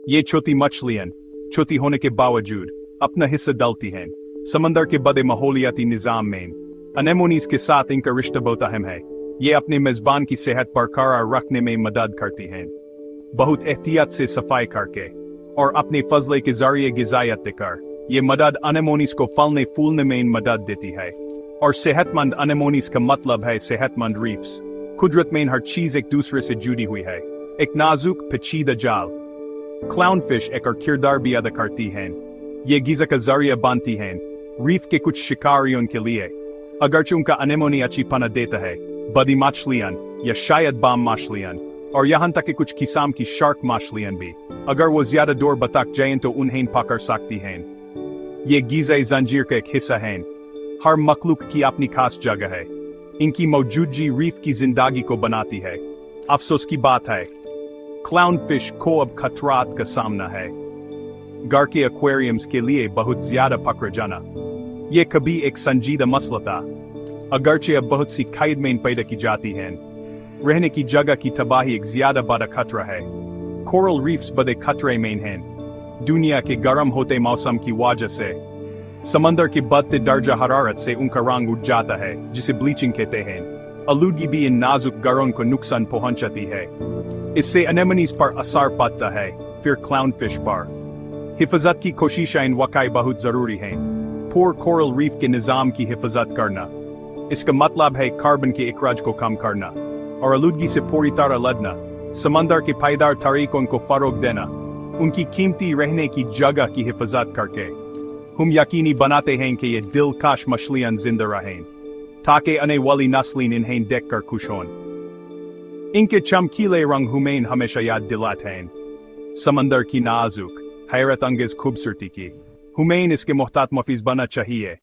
ये छोटी मछलियां छोटी होने के बावजूद अपना हिस्सा डालती हैं समंदर के बड़े माहौलियाती निजाम में। अनेमोनीज के साथ इनका रिश्ता बहुत अहम है। ये अपने मेजबान की सेहत बरकरार रखने में मदद करती हैं, बहुत एहतियात से सफाई करके और अपने फजले के जरिए गिजायत देकर। ये मदद अनेमोनीज को फलने फूलने में मदद देती है। और सेहतमंद अनेमोनीज का मतलब है सेहतमंद रीफ्स। कुदरत में हर चीज एक दूसरे से जुड़ी हुई है, एक नाजुक पेचीदा जाल। क्लाउनफिश एक और किरदार भी अदा करती हैं। ये गिज़ा का जरिया बनती हैं रीफ के कुछ शिकारियों के लिए, अगरचे उनका अनेमोनी अच्छी पनाह देता है। बड़ी मछलियां या शायद बाम मछलियां और यहाँ तक कि कुछ किस्म की शार्क मछलियां भी, अगर वो ज्यादा दूर भटक जाएं तो उन्हें पकड़ सकती हैं। ये गिज़ा जंजीर का एक हिस्सा हैं। हर मखलूक की अपनी खास जगह है। इनकी मौजूदगी रीफ की जिंदगी को बनाती है। अफसोस की बात है क्लाउनफिश को अब खतरात का सामना है। घर के एक्वेरियम्स के लिए बहुत ज्यादा पकड़ा जाना ये कभी एक संजीदा मसला था, अगरचे अब बहुत सी खाइद पैदा की जाती हैं। रहने की जगह की तबाही एक ज्यादा बड़ा खतरा है। कोरल रीफ्स बड़े खतरे में हैं। दुनिया के गर्म होते मौसम की वजह से समंदर के बढ़ते दर्जा हरारत से उनका रंग उठ जाता है, जिसे ब्लीचिंग कहते हैं। आलूदगी भी इन नाजुक घरों को नुकसान पहुंचाती है। इससे अनेमोनीज पर असर पड़ता है, फिर क्लाउनफिश पर। हिफाजत की कोशिशें वाकई बहुत जरूरी हैं। पूरे कोरल रीफ के निजाम की हिफाजत करना, इसका मतलब है कार्बन के इखराज को कम करना और आलूदगी से पूरी तरह लड़ना। समंदर के पायदार तरीकों को फरोग देना, उनकी कीमती रहने की जगह की हिफाजत करके हम यकीनी बनाते हैं कि ये दिलकश मछलियां जिंदा रहें, ताकि आने वाली नस्लें इन्हें देखकर खुश हों। इनके चमकीले रंग हमें हमेशा याद दिलाते हैं समंदर की नाजुक हैरत अंगेज खूबसूरती की। हमें इसके मोहतात महफूज बनना चाहिए।